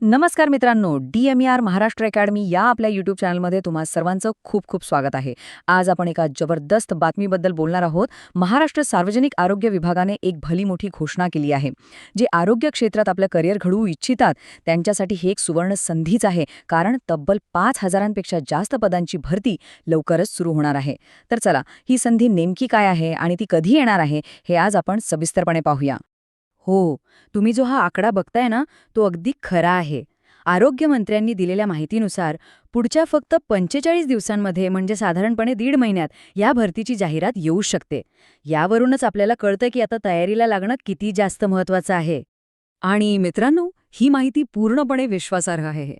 नमस्कार मित्रांनो, DMER Maharashtra academy या आपल्या यूट्यूब चॅनलमध्ये तुम्हा सर्वांचं खूप खूप स्वागत आहे. आज आपण एका जबरदस्त बातमीबद्दल बोलणार आहोत. महाराष्ट्र सार्वजनिक आरोग्य विभागाने एक भली मोठी घोषणा केली आहे. जे आरोग्य क्षेत्रात आपलं करिअर घडवू इच्छितात त्यांच्यासाठी ही एक सुवर्ण संधीच आहे, कारण तब्बल 5,000पेक्षा जास्त पदांची भरती लवकरच सुरू होणार आहे. तर चला, ही संधी नेमकी काय आहे आणि ती कधी येणार आहे हे आज आपण सविस्तरपणे पाहूया. हो, तुम्ही जो हा आकडा बघताय ना, तो अगदी खरा आहे. आरोग्यमंत्र्यांनी दिलेल्या माहितीनुसार पुढच्या फक्त 45 दिवसांमध्ये म्हणजे साधारणपणे 1.5 महिन्यात या भरतीची जाहिरात येऊ शकते. यावरूनच आपल्याला कळतं की आता तयारीला लागणं किती जास्त महत्वाचं आहे. आणि मित्रांनो, ही माहिती पूर्णपणे विश्वासार्ह आहे.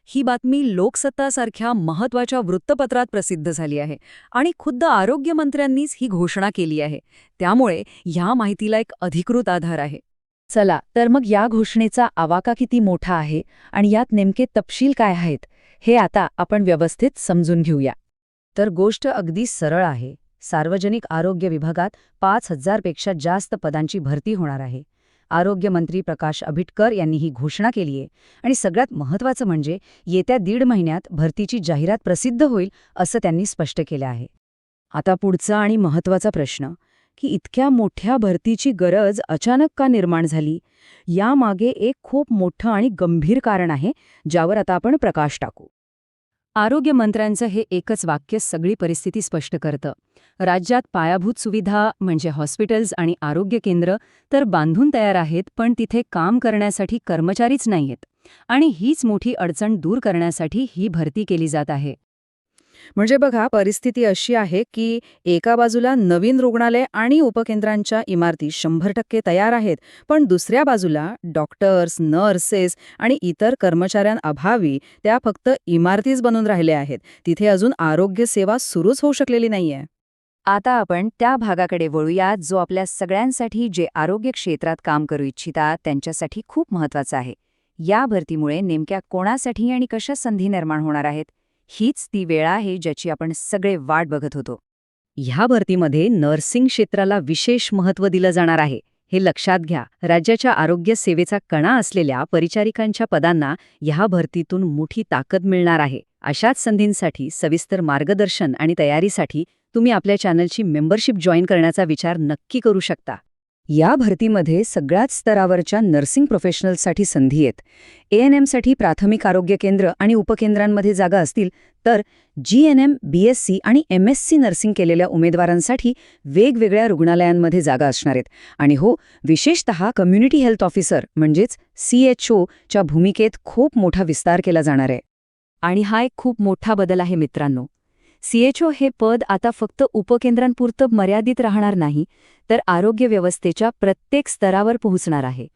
ही बातमी लोकसत्तासारख्या महत्त्वाच्या वृत्तपत्रात प्रसिद्ध झाली आहे आणि खुद्द आरोग्यमंत्र्यांनीच ही घोषणा केली आहे. त्यामुळे ह्या माहितीला एक अधिकृत आधार आहे. चला, तर मग या घोषणेचा आवाका किती मोठा आहे आणि यात नेमके तपशील काय आहेत, हे आता आपण व्यवस्थित समजून घेऊया. तर गोष्ट अगदी सरळ आहे. सार्वजनिक आरोग्य विभागात 5,000पेक्षा जास्त पदांची भरती होणार आहे. आरोग्यमंत्री प्रकाश आंबेडकर यांनी ही घोषणा केली आहे आणि सगळ्यात महत्त्वाचं म्हणजे येत्या 1.5 महिन्यात भरतीची जाहिरात प्रसिद्ध होईल असं त्यांनी स्पष्ट केलं आहे. आता पुढचा आणि महत्त्वाचा प्रश्न, की इतक्या मोठ्या भरतीची गरज अचानक का निर्माण झाली? यामागे एक खूप मोठं आणि गंभीर कारण आहे, ज्यावर आता आपण प्रकाश टाकू. आरोग्यमंत्र्यांचं हे एकच वाक्य सगळी परिस्थिती स्पष्ट करतं. राज्यात पायाभूत सुविधा म्हणजे हॉस्पिटल्स आणि आरोग्य केंद्र तर बांधून तयार आहेत, पण तिथे काम करण्यासाठी कर्मचारीच नाहीयेत. आणि हीच मोठी अडचण दूर करण्यासाठी ही भरती केली जात आहे. म्हणजे बघा, परिस्थिती अशी आहे की एका बाजूला नवीन रुग्णालय आणि उपकेंद्रांच्या इमारती 100% तयार आहेत, पण दुसऱ्या बाजूला डॉक्टर्स, नर्सेस आणि इतर कर्मचाऱ्यांअभावी त्या फक्त इमारतीच बनून राहिल्या आहेत. तिथे अजून आरोग्य सेवा सुरूच होऊ शकलेली नाहीये. आता आपण त्या भागाकडे वळूया जो आपल्या सगळ्यांसाठी जे आरोग्य क्षेत्रात काम करू इच्छितात त्यांच्यासाठी खूप महत्त्वाचा आहे. या भरतीमुळे नेमक्या कोणासाठी आणि कशा संधी निर्माण होणार आहेत, हीच ती वेळ आहे ज्याची आपण सगळे वाट बघत होतो. ह्या भरतीमध्ये नर्सिंग क्षेत्राला विशेष महत्त्व दिलं जाणार आहे. हे लक्षात घ्या. राज्याच्या आरोग्य सेवेचा कणा असलेल्या परिचारिकांच्या पदांना ह्या भरतीतून मोठी ताकद मिळणार आहे. अशाच संधींसाठी सविस्तर मार्गदर्शन आणि तयारीसाठी तुम्ही आपल्या चॅनलची मेंबरशिप जॉईन करण्याचा विचार नक्की करू शकता. या भरतीमध्ये सगळ्याच स्तरावरच्या नर्सिंग प्रोफेशनल्ससाठी संधी आहेत. ANMसाठी प्राथमिक आरोग्य केंद्र आणि उपकेंद्रांमध्ये जागा असतील, तर GNM, BSc आणि MSc नर्सिंग केलेल्या उमेदवारांसाठी वेगवेगळ्या रुग्णालयांमध्ये जागा असणार आहेत. आणि हो, विशेषतः कम्युनिटी हेल्थ ऑफिसर म्हणजेच CHO च्या भूमिकेत खूप मोठा विस्तार केला जाणार आहे. आणि हा एक खूप मोठा बदल आहे मित्रांनो. CHO हे पद आता फक्त उपकेंद्रांपुरतं मर्यादित राहणार नाही, तर आरोग्य व्यवस्थेच्या प्रत्येक स्तरावर पोहोचणार आहे.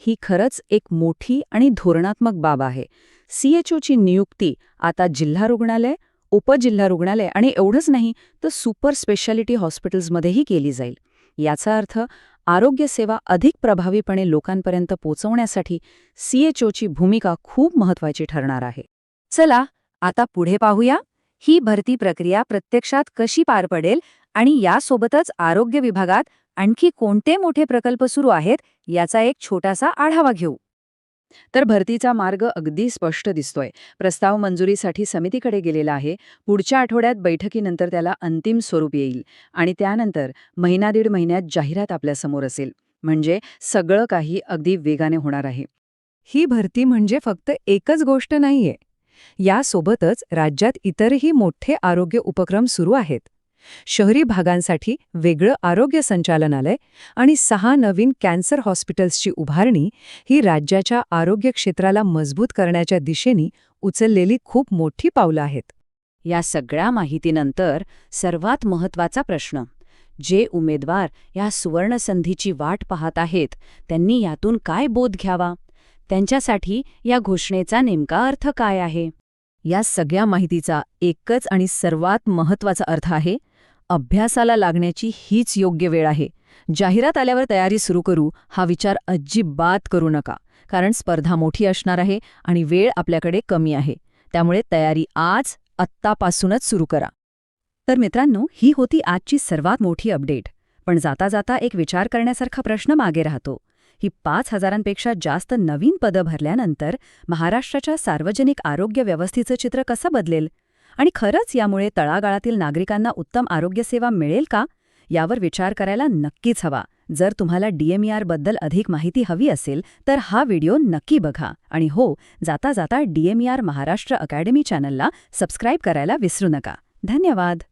ही खरंच एक मोठी आणि धोरणात्मक बाब आहे. CHOची नियुक्ती आता जिल्हा रुग्णालय, उपजिल्हा रुग्णालय आणि एवढंच नाही तर सुपर स्पेशालिटी हॉस्पिटल्समध्येही केली जाईल. याचा अर्थ आरोग्य सेवा अधिक प्रभावीपणे लोकांपर्यंत पोहोचवण्यासाठी CHOची भूमिका खूप महत्त्वाची ठरणार आहे. चला, आता पुढे पाहूया. ही भरती प्रक्रिया प्रत्यक्षात कशी पार पडेल आणि यासोबतच आरोग्य विभागात आणखी कोणते मोठे प्रकल्प सुरू आहेत याचा एक छोटासा आढावा घेऊ. तर भरतीचा मार्ग अगदी स्पष्ट दिसतोय. प्रस्ताव मंजुरीसाठी समितीकडे गेलेला आहे. पुढच्या आठवड्यात बैठकीनंतर त्याला अंतिम स्वरूप येईल आणि त्यानंतर 1.5 महिन्यात जाहिरात आपल्यासमोर असेल. म्हणजे सगळं काही अगदी वेगाने होणार आहे. ही भरती म्हणजे फक्त एकच गोष्ट नाहीये. यासोबतच राज्यात इतरही मोठे आरोग्य उपक्रम सुरू आहेत. शहरी भागांसाठी वेगळं आरोग्य संचालनालय आणि 6 नवीन कॅन्सर हॉस्पिटल्सची उभारणी ही राज्याच्या आरोग्य क्षेत्राला मजबूत करण्याच्या दिशेने उचललेली खूप मोठी पावलं आहेत. या सगळ्या माहितीनंतर सर्वात महत्त्वाचा प्रश्न, जे उमेदवार या सुवर्णसंधीची वाट पाहत आहेत त्यांनी यातून काय बोध घ्यावा? त्यांच्यासाठी या घोषणेचा नेमका अर्थ काय आहे? या सगळ्या माहितीचा एकच आणि सर्वात महत्त्वाचा अर्थ आहे, अभ्यासाला लागण्याची हीच योग्य वेळ आहे. जाहिरात आल्यावर तयारी सुरू करू हा विचार अजिबात करू नका, कारण स्पर्धा मोठी असणार आहे आणि वेळ आपल्याकडे कमी आहे. त्यामुळे तयारी आत्तापासूनच सुरू करा. तर मित्रांनो, ही होती आजची सर्वात मोठी अपडेट. पण जाता जाता एक विचार करण्यासारखा प्रश्न मागे राहतो, ही 5,000पेक्षा जास्त नवीन पदं भरल्यानंतर महाराष्ट्राच्या सार्वजनिक आरोग्य व्यवस्थेचं चित्र कसं बदलेल? आणि खरंच यामुळे तळागाळातील नागरिकांना उत्तम आरोग्यसेवा मिळेल का? यावर विचार करायला नक्कीच हवा. जर तुम्हाला DMER बद्दल अधिक माहिती हवी असेल तर हा व्हिडिओ नक्की बघा. आणि हो, जाता जाता DMER महाराष्ट्र अकॅडमी चॅनलला सबस्क्राईब करायला विसरू नका. धन्यवाद.